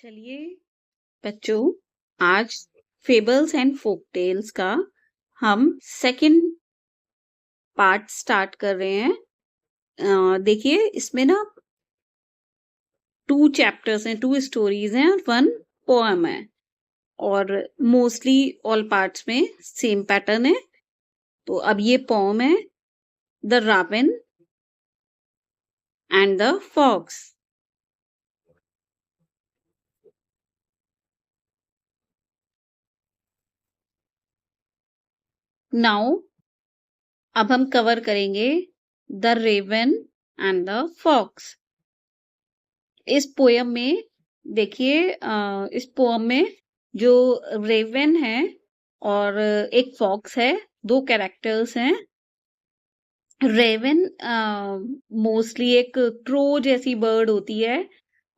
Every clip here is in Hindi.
चलिए बच्चों, आज फेबल्स एंड फोक टेल्स का हम सेकंड पार्ट स्टार्ट कर रहे हैं। देखिए, इसमें ना 2 चैप्टर्स हैं, 2 स्टोरीज हैं और 1 पोएम है और मोस्टली ऑल पार्ट्स में सेम पैटर्न है। तो अब ये पोएम है the raven and the fox. Now अब हम कवर करेंगे the raven and the fox. इस पोयम में देखिए, इस पोयम में जो रेवन है और एक फॉक्स है, 2 कैरेक्टर्स हैं। रेवन मोस्टली एक क्रो जैसी बर्ड होती है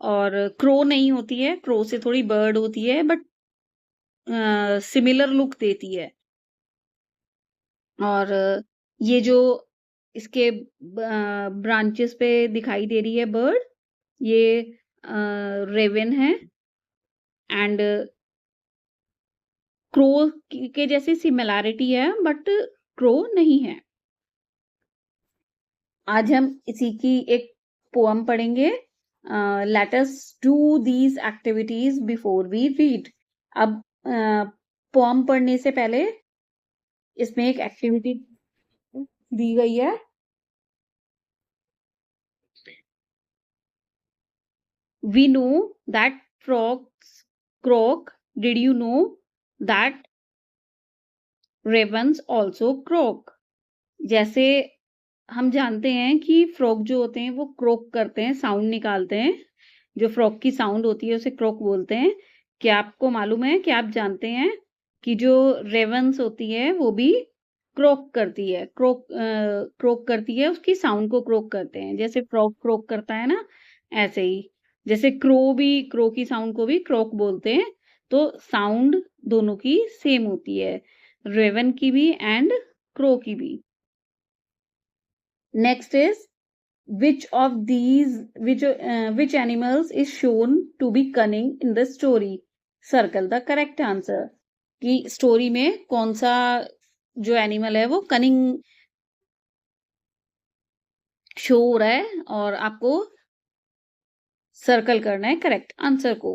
और क्रो नहीं होती है, क्रो से थोड़ी बर्ड होती है बट सिमिलर लुक देती है। और ये जो इसके ब्रांचेस पे दिखाई दे रही है बर्ड, ये रेवन है एंड क्रो के जैसी सिमिलैरिटी है बट क्रो नहीं है। आज हम इसी की एक पोएम पढ़ेंगे। Let us do these activities before we read. अब पोएम पढ़ने से पहले इसमें एक एक्टिविटी दी गई है। We know that frogs croak. Did you know that ravens also croak? जैसे हम जानते हैं कि फ्रॉग जो होते हैं वो क्रोक करते हैं, साउंड निकालते हैं। जो फ्रॉग की साउंड होती है उसे क्रोक बोलते हैं। क्या आपको मालूम है, क्या आप जानते हैं कि जो रेवंस होती है वो भी क्रोक करती है, क्रोक करती है, उसकी साउंड को क्रोक करते हैं। जैसे फ्रॉग क्रोक करता है ना, ऐसे ही जैसे क्रो की साउंड को भी क्रोक बोलते हैं। तो साउंड दोनों की सेम होती है, रेवन की भी एंड क्रो की भी। Next is which animals is shown to be cunning in the story? Circle the correct answer. कि स्टोरी में कौन सा जो एनिमल है वो कनिंग शो हो रहा है और आपको सर्कल करना है करेक्ट आंसर को।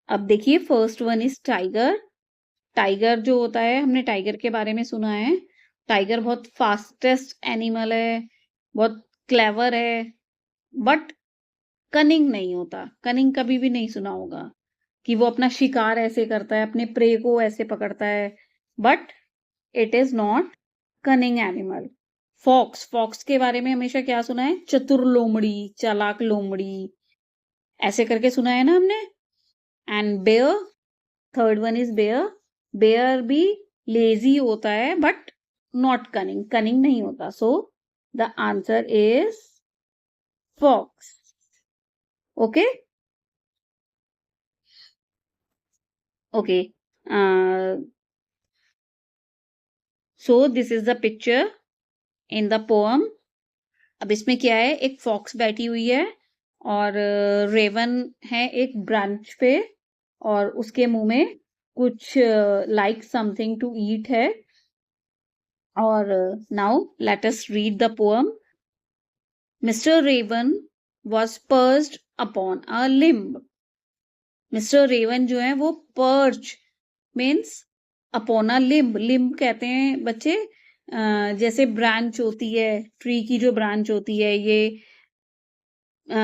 अब देखिए, first one is tiger. Tiger जो होता है, हमने टाइगर के बारे में सुना है। टाइगर बहुत फास्टेस्ट एनिमल है, बहुत क्लेवर है बट कनिंग नहीं होता। कनिंग कभी भी नहीं सुना होगा कि वो अपना शिकार ऐसे करता है, अपने प्रे को ऐसे पकड़ता है, but it is not cunning animal. Fox के बारे में हमेशा क्या सुना है? चतुर लोमड़ी, चालाक लोमड़ी, ऐसे करके सुना है ना हमने। And bear, third one is bear. Bear भी लेजी होता है बट नॉट कनिंग, कनिंग नहीं होता। So the answer is fox. Okay okay, so this is the picture in the poem. अब इसमें क्या है, एक फॉक्स बैठी हुई है और रेवन है एक ब्रांच पे और उसके मुंह में कुछ लाइक समथिंग टू ईट है। और now let us read the poem. Mister Raven was perched upon a limb. Mister Raven जो है वो perch means upon a limb. Limb कहते हैं बच्चे जैसे ब्रांच होती है, ट्री की जो ब्रांच होती है, ये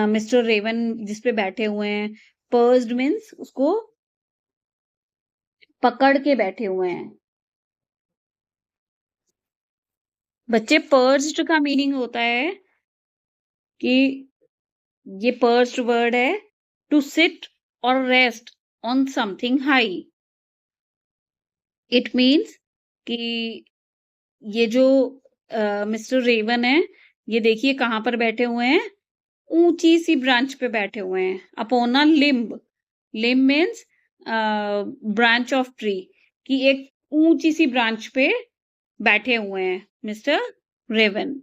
मिस्टर रेवन जिसपे बैठे हुए हैं। पर्च्ड मीन्स उसको पकड़ के बैठे हुए हैं। बच्चे, पर्च्ड का मीनिंग होता है कि ये पर्च्ड वर्ड है टू सिट और rest on something high. It means कि ये जो मिस्टर रेवन है, ये देखिए कहाँ पर बैठे हुए हैं, ऊंची सी ब्रांच पे बैठे हुए हैं। Upon a limb, limb means branch of tree, कि एक ऊंची सी ब्रांच पे बैठे हुए हैं mister raven.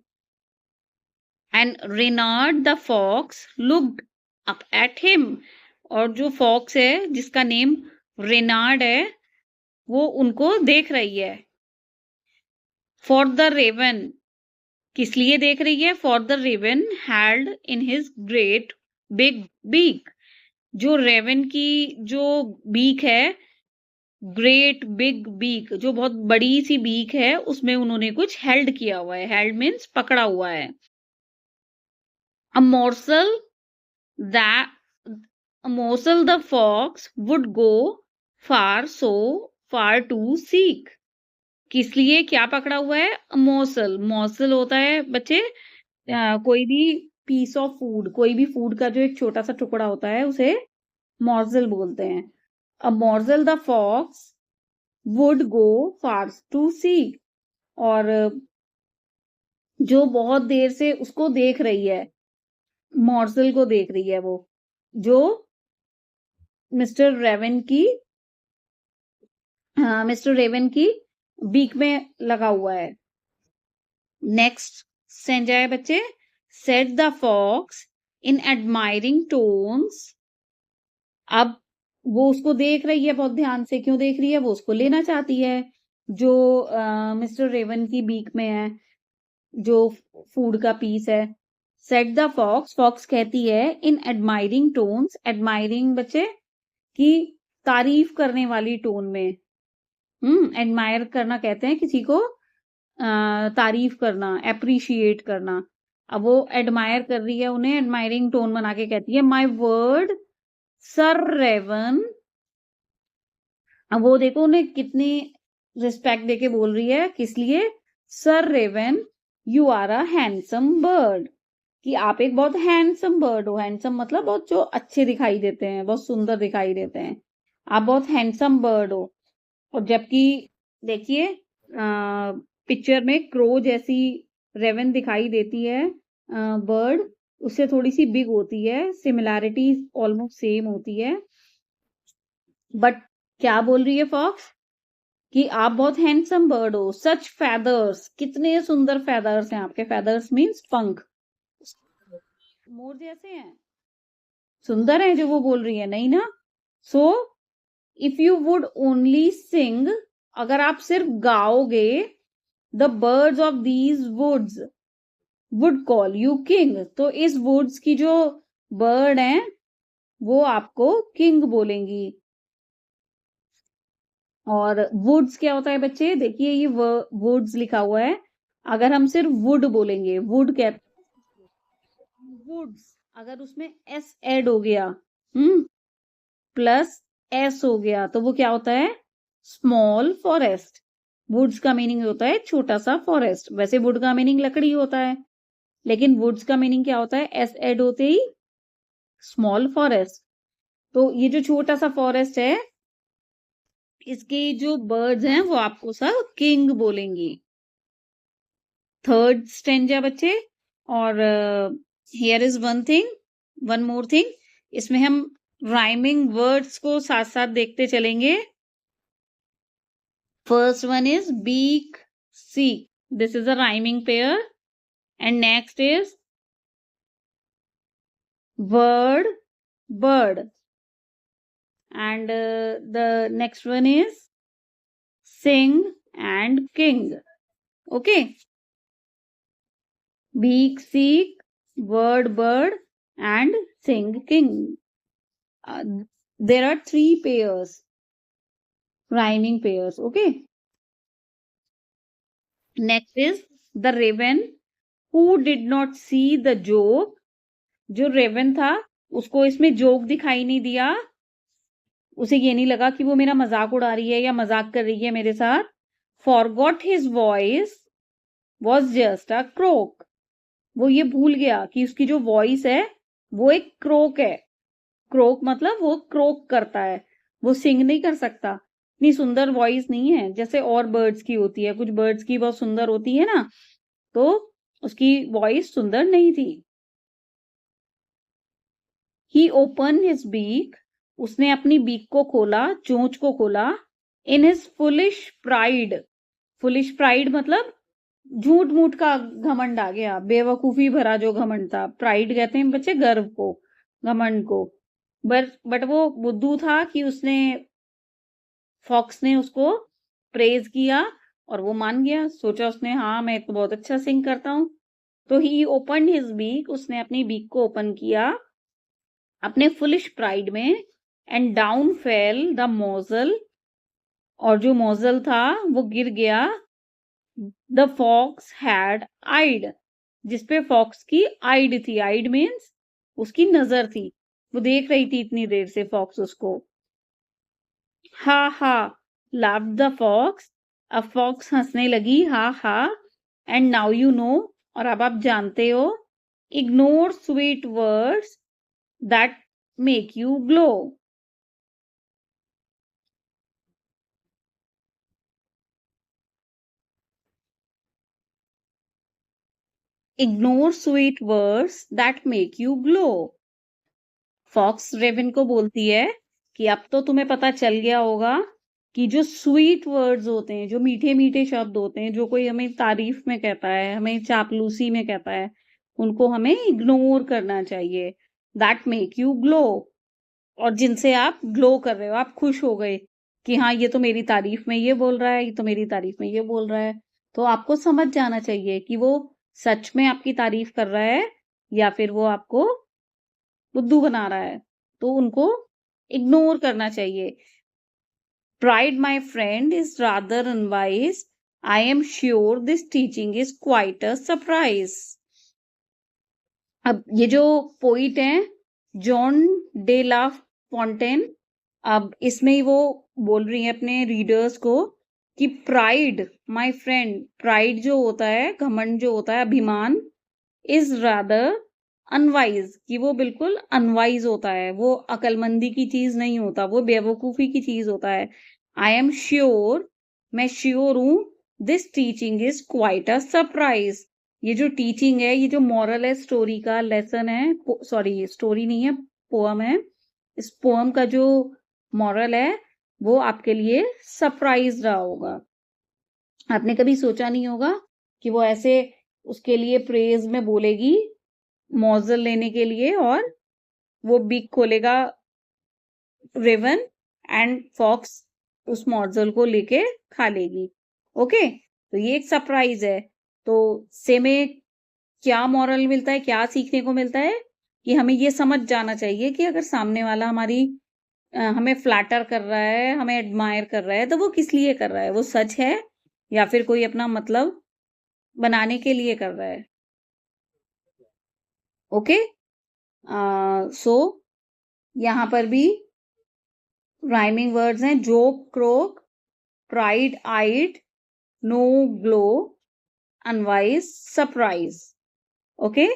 And Reynard the fox looked up at him. और जो फॉक्स है जिसका नेम रेनार्ड है वो उनको देख रही है। फॉर द रेवन, किस लिए देख रही है? For the raven had in his great big beak, जो रेवन की जो बीक है, ग्रेट बिग बीक, जो बहुत बड़ी सी बीक है, उसमें उन्होंने कुछ हेल्ड किया हुआ है। हेल्ड मीन्स पकड़ा हुआ है। A morsel that a morsel the fox would go far so far to seek, किस लिए क्या पकड़ा हुआ है? मोसल, मोसल होता है बच्चे कोई भी पीस ऑफ फूड, कोई भी फूड का जो एक छोटा सा टुकड़ा होता है उसे मोर्सल बोलते हैं। A morsel the fox would go far to seek, और जो बहुत देर से उसको देख रही है, मोर्सल को देख रही है, वो जो मिस्टर रेवन की मिस्टर रेवन की बीक में लगा हुआ है। नेक्स्ट सेंजा है बच्चे, said the fox in admiring tones. अब वो उसको देख रही है बहुत ध्यान से, क्यों देख रही है? वो उसको लेना चाहती है जो मिस्टर रेवन की बीक में है, जो फूड का पीस है। सेट द फॉक्स, फॉक्स कहती है इन एडमायरिंग टोन्स, एडमायरिंग बच्चे की तारीफ करने वाली टोन में। एडमायर करना कहते हैं किसी को तारीफ करना, एप्रिशिएट करना। अब वो एडमायर कर रही है उन्हें, एडमायरिंग टोन बना के कहती है, माय वर्ड सर रेवन। अब वो देखो उन्हें कितनी रिस्पेक्ट देके बोल रही है, किस लिए? Sir raven you are a handsome bird, कि आप एक बहुत हैंडसम बर्ड हो। हैंडसम मतलब बहुत जो अच्छे दिखाई देते हैं, बहुत सुंदर दिखाई देते हैं। आप बहुत हैंडसम बर्ड हो। और जबकि देखिए पिक्चर में क्रो जैसी रेवन दिखाई देती है, बर्ड उससे थोड़ी सी बिग होती है, सिमिलैरिटी ऑलमोस्ट सेम होती है। बट क्या बोल रही है फॉक्स? कि आप बहुत हैंडसम बर्ड हो। सच फेदर्स, कितने सुंदर फेदर्स हैं आपके। फेदर्स मीन्स पंख, मोर जैसे हैं, सुंदर हैं जो वो बोल रही है, नहीं ना? So if you would only sing, अगर आप सिर्फ गाओगे, the birds of these woods would call you king, तो इस वुड्स की जो बर्ड हैं वो आपको किंग बोलेंगी। और वुड्स क्या होता है बच्चे? देखिए ये वुड्स लिखा हुआ है, अगर हम सिर्फ वुड बोलेंगे, वुड क्या, वुड्स, अगर उसमें एस ऐड हो गया, प्लस एस हो गया, तो वो क्या होता है? Small forest. वुड्स का मीनिंग होता है छोटा सा फॉरेस्ट। वैसे वुड का मीनिंग लकड़ी होता है, लेकिन वुड्स का मीनिंग क्या होता है? एस ऐड होते ही स्मॉल फॉरेस्ट। तो ये जो छोटा सा फॉरेस्ट है, इसके जो बर्ड्स हैं वो आपको सब किंग बोलेंगी। थर्ड स्टेंजा बच्चे, और here is one more thing, इसमें हम राइमिंग वर्ड्स को साथ साथ देखते चलेंगे। First one is beak seek, this is a rhyming pair. And next is word bird, and the next one is sing and king. Okay, beak seek, word bird, and sing king. uh, there are 3 pairs, rhyming pairs. Okay, next is the raven who did not see the joke, जो रेवन था उसको इसमें जोक दिखाई नहीं दिया, उसे ये नहीं लगा कि वो मेरा मजाक उड़ा रही है या मजाक कर रही है मेरे साथ। Forgot his voice was just a crook, वो ये भूल गया कि उसकी जो वॉइस है वो एक क्रोक है। क्रोक मतलब वो क्रोक करता है, वो सिंग नहीं कर सकता। इतनी सुंदर वॉइस नहीं है जैसे और बर्ड्स की होती है। कुछ बर्ड्स की बहुत सुंदर होती है ना, तो उसकी वॉइस सुंदर नहीं थी। ही ओपन हिज बीक, उसने अपनी बीक को खोला, चोंच को खोला। In his foolish pride, foolish pride मतलब झूठ मूठ का घमंड आ गया, बेवकूफी भरा जो घमंड था। प्राइड कहते हैं बच्चे गर्व को, घमंड को। बट वो बुद्धू था कि उसने फॉक्स ने उसको प्रेज किया और वो मान गया। सोचा उसने, हाँ मैं तो बहुत अच्छा सिंग करता हूँ। तो ही ओपनड हिज बीक, उसने अपनी बीक को ओपन किया अपने फुलिश प्राइड में, एंड डाउन फेल द मोजल, और जो मोजल था वो गिर गया द फॉक्स हैड आइड, जिसपे फॉक्स की आइड थी। आइड मीन्स उसकी नजर थी, वो देख रही थी इतनी देर से फॉक्स उसको। हा हा laughed द फॉक्स, अब फॉक्स हंसने लगी, हा हा। एंड नाउ यू नो, और अब आप जानते हो, ignore sweet words that make you glow. Ignore sweet words that make you glow. Fox raven को बोलती है कि अब तो तुम्हें पता चल गया होगा कि जो स्वीट वर्ड्स होते हैं, जो मीठे मीठे शब्द होते हैं, जो कोई हमें तारीफ में कहता है, हमें चापलूसी में कहता है, उनको हमें इग्नोर करना चाहिए। दैट मेक यू ग्लो, और जिनसे आप ग्लो कर रहे हो, आप खुश हो गए कि हाँ ये तो मेरी तारीफ में ये बोल रहा है, ये तो मेरी तारीफ में ये बोल रहा है। तो आपको समझ जाना चाहिए कि वो सच में आपकी तारीफ कर रहा है या फिर वो आपको बुद्धू बना रहा है। तो उनको इग्नोर करना चाहिए। Pride, my friend, is rather unwise. I am sure this teaching is quite a surprise. अब ये जो पोइट हैं, जॉन डे ला फॉन्टेन, अब इसमें ही वो बोल रही है अपने रीडर्स को कि प्राइड, माय फ्रेंड, प्राइड जो होता है, घमंड जो होता है, अभिमान, इज रादर अनवाइज, कि वो बिल्कुल अनवाइज होता है, वो अकलमंदी की चीज नहीं होता, वो बेवकूफी की चीज होता है। आई एम श्योर, मैं श्योर हूं, this teaching is quite a surprise. ये जो टीचिंग है, ये जो मॉरल है, स्टोरी का लेसन है, सॉरी स्टोरी नहीं है, पोअम है, इस पोअम का जो मॉरल है वो आपके लिए सरप्राइज रहा होगा। आपने कभी सोचा नहीं होगा कि वो ऐसे उसके लिए प्रेज में बोलेगी मॉजल लेने के लिए, और वो बिग खोलेगा रेवन, एंड फॉक्स उस मॉजल को लेके खा लेगी। ओके, तो ये एक सरप्राइज है। तो से में क्या मॉरल मिलता है, क्या सीखने को मिलता है कि हमें ये समझ जाना चाहिए कि अगर सामने वाला हमारी हमें फ्लैटर कर रहा है, हमें एडमायर कर रहा है, तो वो किस लिए कर रहा है, वो सच है या फिर कोई अपना मतलब बनाने के लिए कर रहा है। ओके, सो यहाँ पर भी राइमिंग वर्ड्स हैं, joke, croak, pride, eyed, no, glow, unwise, surprise. Okay,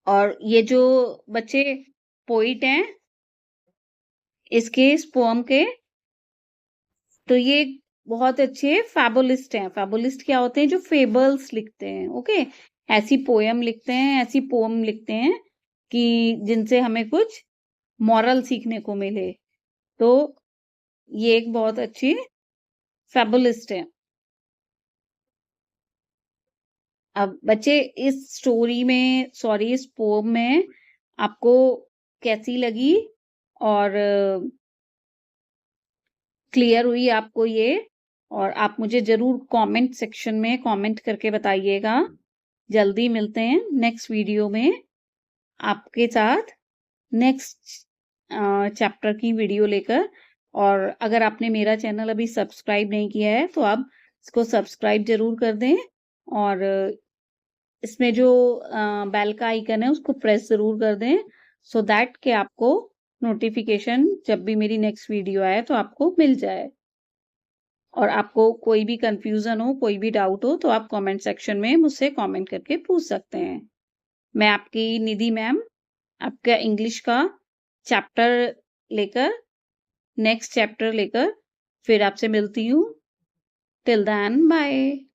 और ये जो बच्चे पोइट हैं इसके, इस पोअम के, तो ये बहुत अच्छे फैबुलिस्ट हैं। फैबुलिस्ट क्या होते हैं? जो फेबल्स लिखते हैं। ओके, ऐसी पोयम लिखते हैं, ऐसी पोम लिखते हैं कि जिनसे हमें कुछ मॉरल सीखने को मिले। तो ये एक बहुत अच्छी फैबुलिस्ट है। अब बच्चे इस स्टोरी में, सॉरी इस पोम में आपको कैसी लगी, और क्लियर हुई आपको ये? और आप मुझे जरूर कमेंट सेक्शन में कमेंट करके बताइएगा। जल्दी मिलते हैं नेक्स्ट वीडियो में आपके साथ, नेक्स्ट चैप्टर की वीडियो लेकर। और अगर आपने मेरा चैनल अभी सब्सक्राइब नहीं किया है तो आप इसको सब्सक्राइब जरूर कर दें, और इसमें जो बेल का आइकन है उसको प्रेस जरूर कर दें, सो दैट कि आपको नोटिफिकेशन जब भी मेरी नेक्स्ट वीडियो आए तो आपको मिल जाए। और आपको कोई भी कंफ्यूजन हो, कोई भी डाउट हो, तो आप कमेंट सेक्शन में मुझसे कमेंट करके पूछ सकते हैं। मैं आपकी निधि मैम, आपका इंग्लिश का चैप्टर लेकर, नेक्स्ट चैप्टर लेकर फिर आपसे मिलती हूँ। Till then bye.